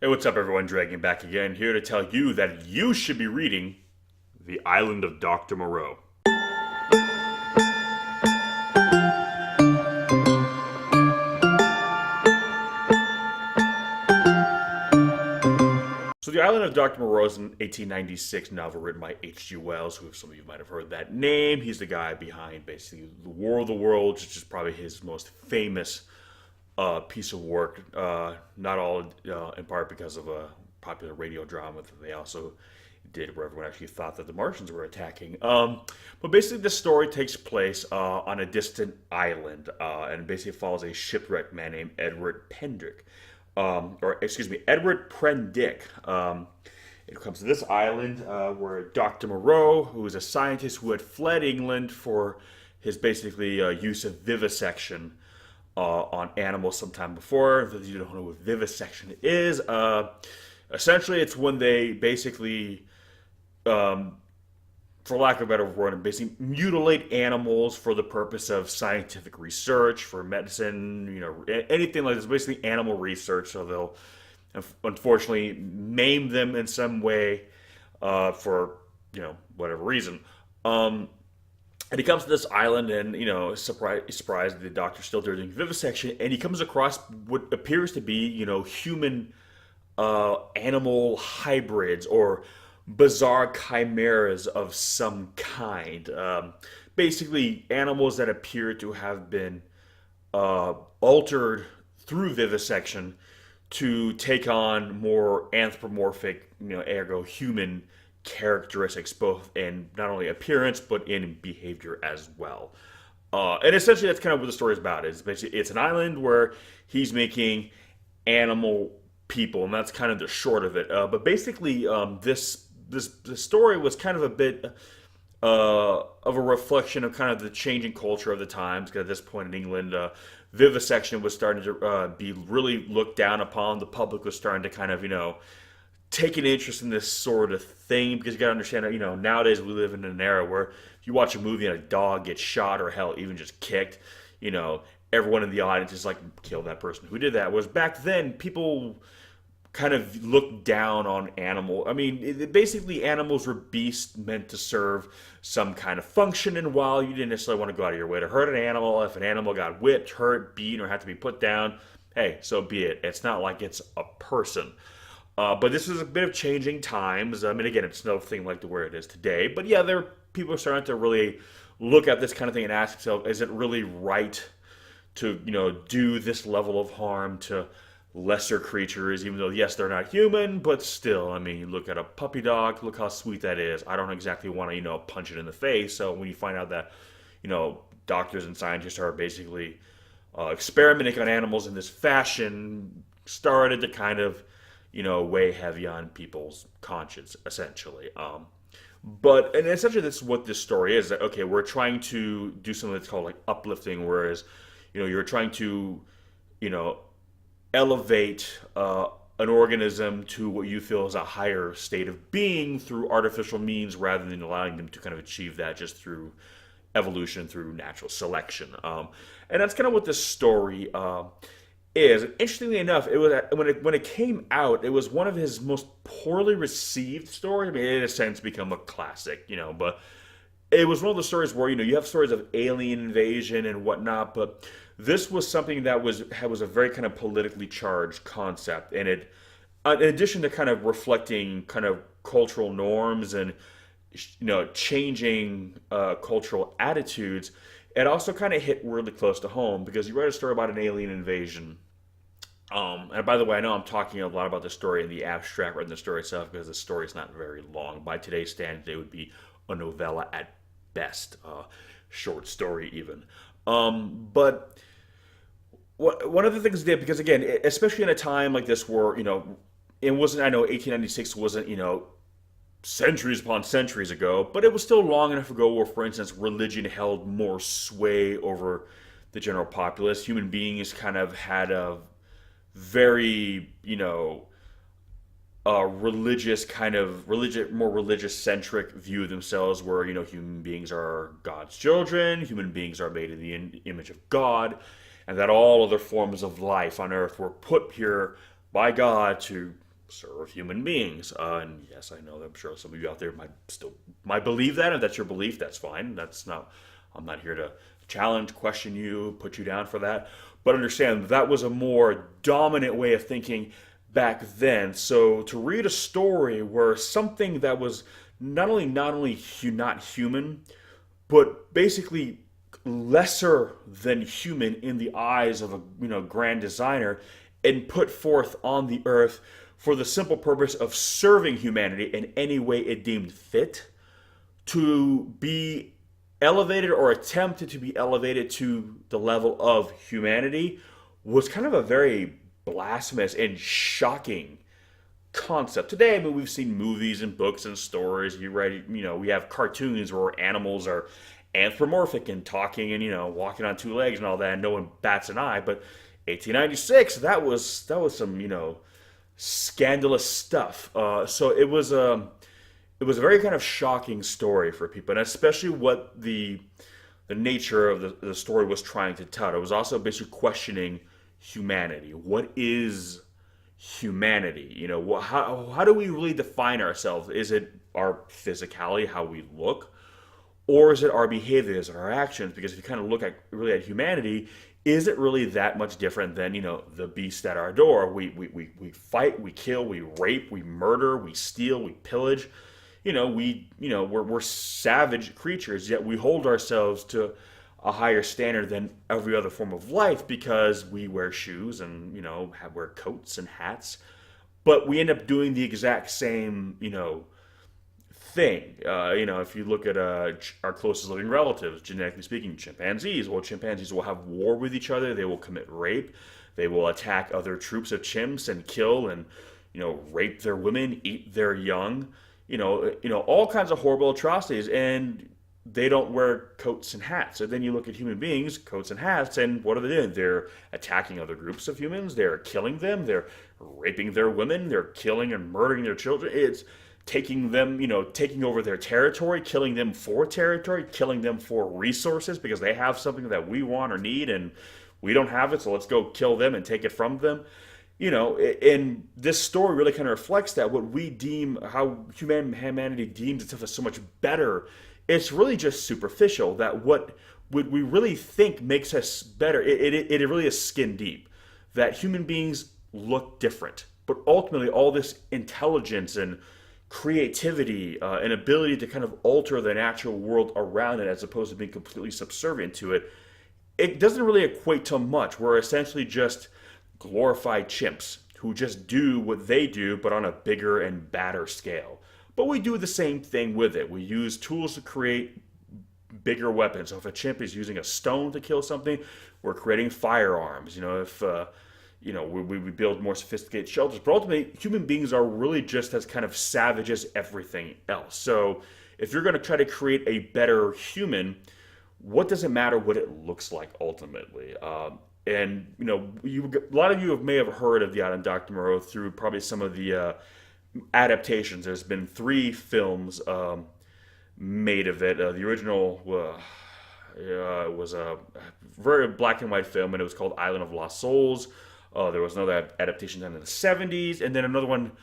Hey, what's up, everyone? Dragging back again, here to tell you that you should be reading The Island of Dr. Moreau. So, The Island of Dr. Moreau is an 1896 novel written by H.G. Wells, who some of you might have heard that name. He's the guy behind basically The War of the Worlds, which is probably his most famous piece of work. Not all in part because of a popular radio drama that they also did, where everyone actually thought that the Martians were attacking. But basically, this story takes place on a distant island, and basically follows a shipwrecked man named Edward Pendrick, or excuse me, Edward Prendick. It comes to this island where Dr. Moreau, who is a scientist who had fled England for his basically use of vivisection on animals sometime before. If you don't know what vivisection is, essentially it's when they basically, for lack of a better word, basically mutilate animals for the purpose of scientific research, for medicine, anything like this. Basically, animal research. So they'll unfortunately maim them in some way for whatever reason. And he comes to this island, and surprised the doctor's still doing vivisection, and he comes across what appears to be human animal hybrids or bizarre chimeras of some kind. Basically, animals that appear to have been altered through vivisection to take on more anthropomorphic, ergo human characteristics, both in not only appearance but in behavior as well. And essentially, that's kind of what the story is about. It's basically it's an island where he's making animal people, and that's kind of the short of it. But basically, this story was kind of a bit of a reflection of kind of the changing culture of the times. Because at this point in England, vivisection was starting to be really looked down upon. The public was starting to kind of take an interest in this sort of thing, because you got to understand that nowadays we live in an era where if you watch a movie and a dog gets shot or hell even just kicked, everyone in the audience is like, kill that person who did that. Whereas back then people kind of looked down on animal. I mean, basically animals were beasts meant to serve some kind of function, and while you didn't necessarily want to go out of your way to hurt an animal, if an animal got whipped, hurt, beat, or had to be put down, hey, so be it. It's not like it's a person. But this is a bit of changing times. I mean, again, it's nothing like the where it is today. But yeah, people are starting to really look at this kind of thing and ask themselves, is it really right to, do this level of harm to lesser creatures, even though, yes, they're not human, but still, I mean, you look at a puppy dog, look how sweet that is. I don't exactly want to, punch it in the face. So when you find out that, doctors and scientists are basically experimenting on animals in this fashion, started to kind of weigh heavy on people's conscience, essentially. And essentially, this is what this story is. That okay, we're trying to do something that's called like uplifting, whereas you're trying to you know elevate an organism to what you feel is a higher state of being through artificial means, rather than allowing them to kind of achieve that just through evolution, through natural selection. And that's kind of what this story is. Interestingly enough, it was when it came out, it was one of his most poorly received stories. I mean, it in a sense become a classic, but it was one of the stories where you have stories of alien invasion and whatnot, but this was something that was a very kind of politically charged concept, and it, in addition to kind of reflecting kind of cultural norms and changing cultural attitudes, it also kind of hit really close to home, because you read a story about an alien invasion. And by the way, I know I'm talking a lot about the story in the abstract rather than the story itself, because the story is not very long. By today's standards, it would be a novella at best, short story even. But one of the things they did, because again, especially in a time like this where it wasn't, I know 1896 wasn't centuries upon centuries ago, but it was still long enough ago where, for instance, religion held more sway over the general populace. Human beings kind of had a very, religious kind of more religious centric view of themselves, where human beings are God's children, human beings are made in the image of God, and that all other forms of life on earth were put here by God to serve human beings. And yes, I know that I'm sure some of you out there might believe that. If that's your belief, that's fine. That's not. I'm not here to challenge, question you, put you down for that. But understand that was a more dominant way of thinking back then. So to read a story where something that was not human, but basically lesser than human in the eyes of a grand designer, and put forth on the earth for the simple purpose of serving humanity in any way it deemed fit, to be elevated or attempted to be elevated to the level of humanity, was kind of a very blasphemous and shocking concept. Today, I mean, we've seen movies and books and stories. We have cartoons where animals are anthropomorphic and talking and walking on two legs and all that, and no one bats an eye. But 1896, that was some scandalous stuff. So it was a very kind of shocking story for people, and especially what the nature of the story was trying to tell. It was also basically questioning humanity. What is humanity? How do we really define ourselves? Is it our physicality, how we look, or is it our behaviors and our actions? Because if you kind of look at humanity, is it really that much different than the beast at our door? We fight, we kill, we rape, we murder, we steal, we pillage. We're savage creatures, yet we hold ourselves to a higher standard than every other form of life because we wear shoes and wear coats and hats, but we end up doing the exact same thing. If you look at our closest living relatives, genetically speaking, chimpanzees. Well, chimpanzees will have war with each other. They will commit rape. They will attack other troops of chimps and kill and rape their women, eat their young. All kinds of horrible atrocities, and they don't wear coats and hats. So then you look at human beings, coats and hats, and what are they doing? They're attacking other groups of humans. They're killing them. They're raping their women. They're killing and murdering their children. It's taking them, taking over their territory, killing them for territory, killing them for resources because they have something that we want or need and we don't have it, so let's go kill them and take it from them. And this story really kind of reflects that what we deem, how humanity deems itself as so much better, it's really just superficial. That what we really think makes us better, it really is skin deep. That human beings look different, but ultimately all this intelligence and creativity and ability to kind of alter the natural world around it as opposed to being completely subservient to it, it doesn't really equate to much. We're essentially just glorified chimps who just do what they do, but on a bigger and badder scale. But we do the same thing with it. We use tools to create bigger weapons. So if a chimp is using a stone to kill something, we're creating firearms. We build more sophisticated shelters. But ultimately, human beings are really just as kind of savage as everything else. So if you're going to try to create a better human, what does it matter what it looks like ultimately? And a lot of you may have heard of the island Dr. Moreau through probably some of the adaptations. There's been 3 films made of it. The original was a very black and white film, and it was called Island of Lost Souls. There was another adaptation done in the 70s, and then another one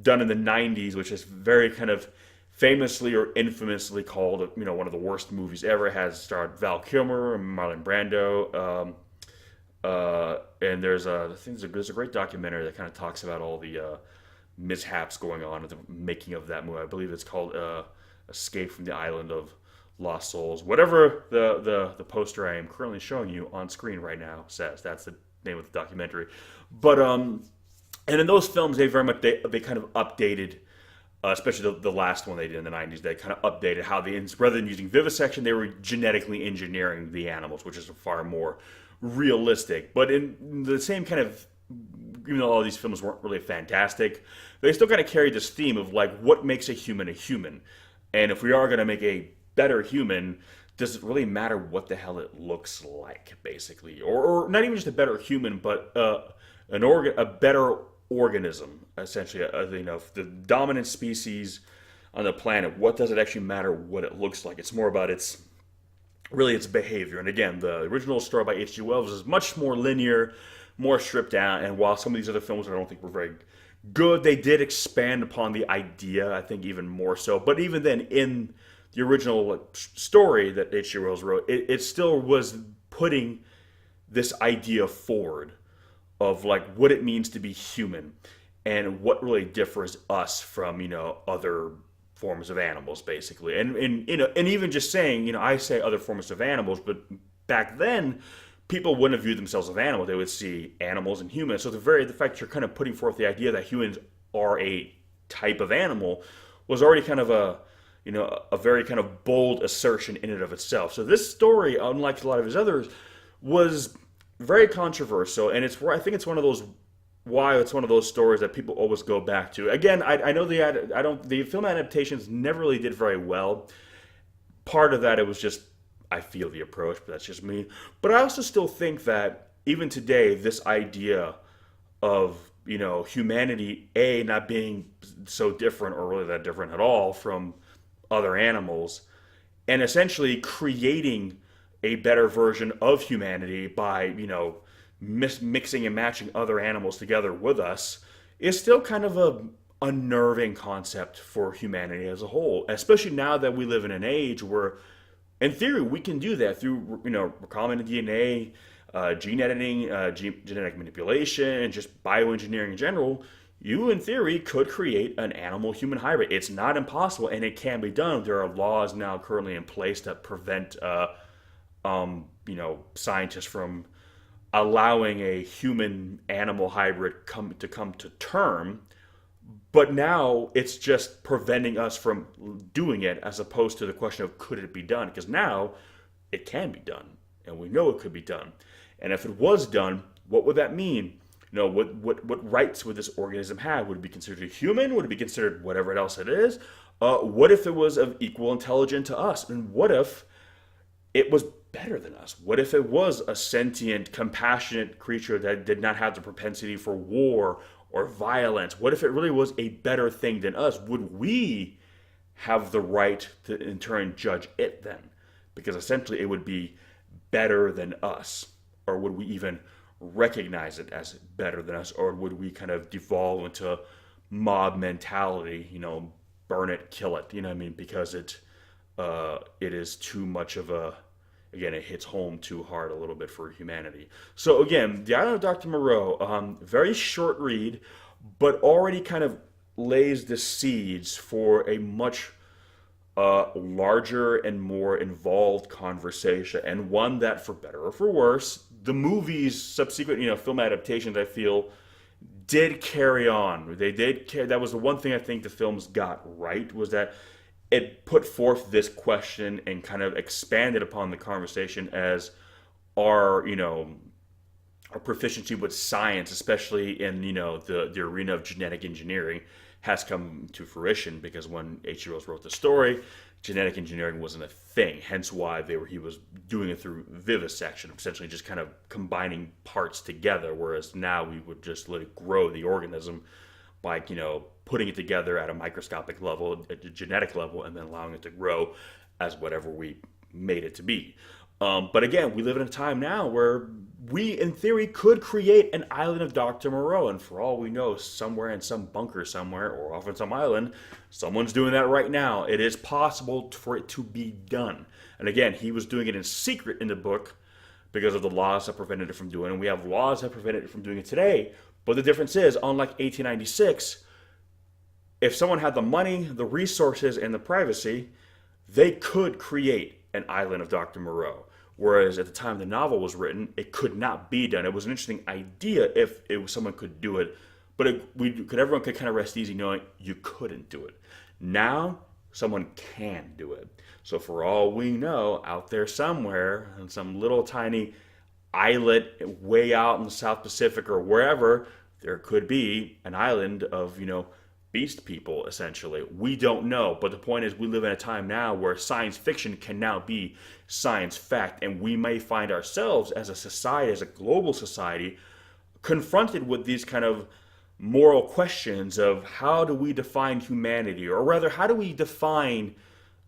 done in the 90s, which is very kind of famously or infamously called one of the worst movies ever. It has starred Val Kilmer and Marlon Brando. And there's a great documentary that kind of talks about all the mishaps going on at the making of that movie. I believe it's called Escape from the Island of Lost Souls. Whatever the poster I am currently showing you on screen right now says. That's the name of the documentary. But and in those films, they very much they kind of updated, especially the last one they did in the 90s. They kind of updated how rather than using vivisection, they were genetically engineering the animals, which is far more realistic. But in the same kind of, even though all these films weren't really fantastic, they still kind of carried this theme of like what makes a human, and if we are going to make a better human, does it really matter what the hell it looks like, basically, or not even just a better human, but a better organism, essentially. The dominant species on the planet. What does it actually matter what it looks like? It's more about its behavior. And again, the original story by H.G. Wells is much more linear, more stripped down. And while some of these other films I don't think were very good. They did expand upon the idea, I think, even more so. But even then, in the original story that H.G. Wells wrote, it still was putting this idea forward of like what it means to be human and what really differs us from other forms of animals, basically. And even just saying, I say other forms of animals, but back then people wouldn't have viewed themselves as animals. They would see animals and humans. So the fact you're kind of putting forth the idea that humans are a type of animal was already kind of a very kind of bold assertion in and of itself. So this story, unlike a lot of his others, was very controversial, and I think it's one of those why it's one of those stories that people always go back to. Again, I know the film adaptations never really did very well. Part of that, it was just, I feel, the approach, but that's just me. But I also still think that even today, this idea of humanity not being so different or really that different at all from other animals, and essentially creating a better version of humanity by mixing and matching other animals together with us, is still kind of a unnerving concept for humanity as a whole, especially now that we live in an age where, in theory, we can do that through recombinant DNA, gene editing, genetic manipulation, and just bioengineering in general. You, in theory, could create an animal-human hybrid. It's not impossible, and it can be done. There are laws now currently in place that prevent scientists from allowing a human animal hybrid come to term. But now it's just preventing us from doing it, as opposed to the question of could it be done? Because now it can be done, and we know it could be done. And if it was done, what would that mean? What rights would this organism have? Would it be considered a human? Would it be considered whatever else it is? What if it was of equal intelligence to us? And what if it was better than us? What if it was a sentient, compassionate creature that did not have the propensity for war or violence? What if it really was a better thing than us? Would we have the right to, in turn, judge it then? Because essentially it would be better than us. Or would we even recognize it as better than us? Or would we kind of devolve into mob mentality, burn it, kill it, because it is too much of a, again, it hits home too hard a little bit for humanity. So again, The Island of Dr. Moreau, very short read, but already kind of lays the seeds for a much larger and more involved conversation, and one that, for better or for worse, the movie's subsequent, film adaptations, I feel, did carry on. They did care. That was the one thing I think the films got right, was that it put forth this question and kind of expanded upon the conversation as our proficiency with science, especially in the arena of genetic engineering, has come to fruition. Because when H.G. Wells wrote the story, genetic engineering wasn't a thing. Hence why he was doing it through vivisection, essentially just kind of combining parts together. Whereas now we would just let it grow the organism by putting it together at a microscopic level, at a genetic level, and then allowing it to grow as whatever we made it to be. But again, we live in a time now where we, in theory, could create an island of Dr. Moreau. And for all we know, somewhere in some bunker somewhere, or off on some island, someone's doing that right now. It is possible for it to be done. And again, he was doing it in secret in the book because of the laws that prevented it from doing it. And we have laws that prevented it from doing it today. But the difference is, unlike 1896, if someone had the money, the resources, and the privacy, they could create an island of Dr. Moreau. Whereas at the time the novel was written, it could not be done. It was an interesting idea if someone could do it, but everyone could kind of rest easy knowing you couldn't do it. Now, someone can do it. So for all we know, out there somewhere, in some little tiny islet way out in the South Pacific or wherever, there could be an island of, beast people, essentially. We don't know, but the point is we live in a time now where science fiction can now be science fact, and we may find ourselves as a society, as a global society, confronted with these kind of moral questions of how do we define humanity, or rather, how do we define,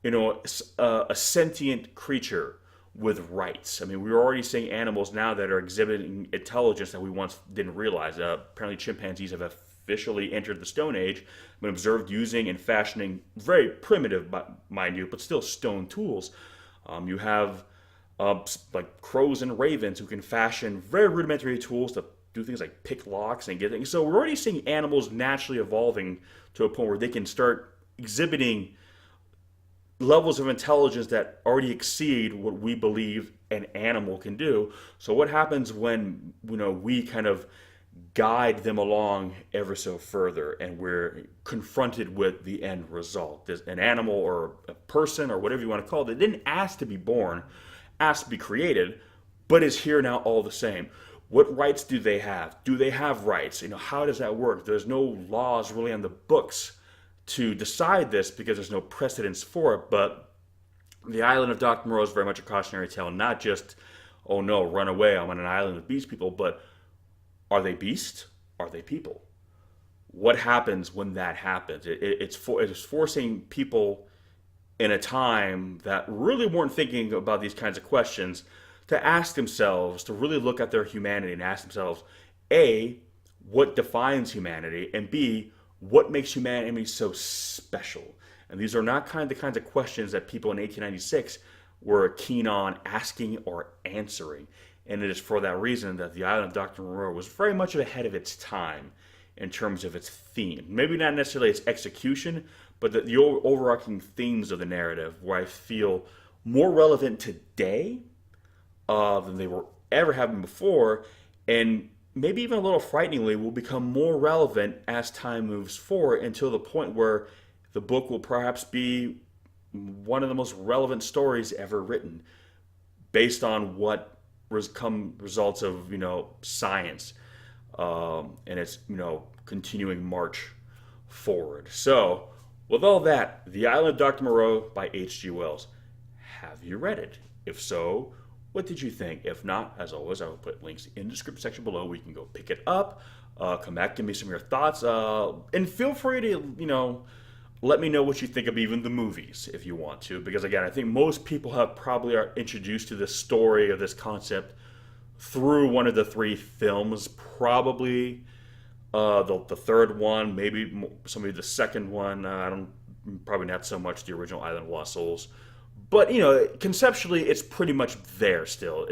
a sentient creature with rights. I mean, we're already seeing animals now that are exhibiting intelligence that we once didn't realize. Apparently chimpanzees have a officially entered the Stone Age, been observed using and fashioning very primitive, mind you, but still stone tools. You have like crows and ravens who can fashion very rudimentary tools to do things like pick locks and get things. So we're already seeing animals naturally evolving to a point where they can start exhibiting levels of intelligence that already exceed what we believe an animal can do. So what happens when we kind of guide them along ever so further and we're confronted with the end result? There's an animal or a person or whatever you want to call it that didn't ask to be born, asked to be created, but is here now all the same. What rights do they have? Do they have rights? How does that work? There's no laws really on the books to decide this because there's no precedence for it. But the island of Dr. Moreau is very much a cautionary tale, not just, oh no, run away, I'm on an island with beast people, but are they beasts? Are they people? What happens when that happens? It's forcing people in a time that really weren't thinking about these kinds of questions to ask themselves, to really look at their humanity and ask themselves, A, what defines humanity? And B, what makes humanity so special? And these are not the kinds of questions that people in 1896 were keen on asking or answering. And it is for that reason that the island of Dr. Moreau was very much ahead of its time in terms of its theme. Maybe not necessarily its execution, but the overarching themes of the narrative, where I feel more relevant today than they were ever have been before, and maybe even a little frighteningly will become more relevant as time moves forward until the point where the book will perhaps be one of the most relevant stories ever written based on what results of science and its continuing march forward. So with all that, The Island of Dr. Moreau by H.G. Wells. Have you read it? If so, what did you think? If not, as always, I will put links in the description section below where you can go pick it up. Come back, give me some of your thoughts, and feel free to let me know what you think of even the movies if you want to, because again, I think most people probably are introduced to this story or this concept through one of the three films, probably the third one, maybe somebody the second one. Probably not so much the original Island of Lost Souls. But, conceptually, it's pretty much there still.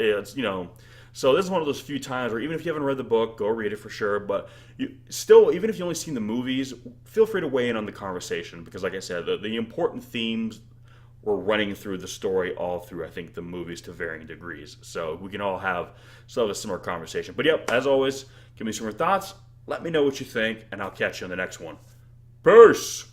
So this is one of those few times where even if you haven't read the book, go read it for sure. But even if you've only seen the movies, feel free to weigh in on the conversation. Because like I said, the important themes were running through the story all through, I think, the movies to varying degrees. So we can all have a similar conversation. But yep, as always, give me some more thoughts. Let me know what you think, and I'll catch you on the next one. Peace!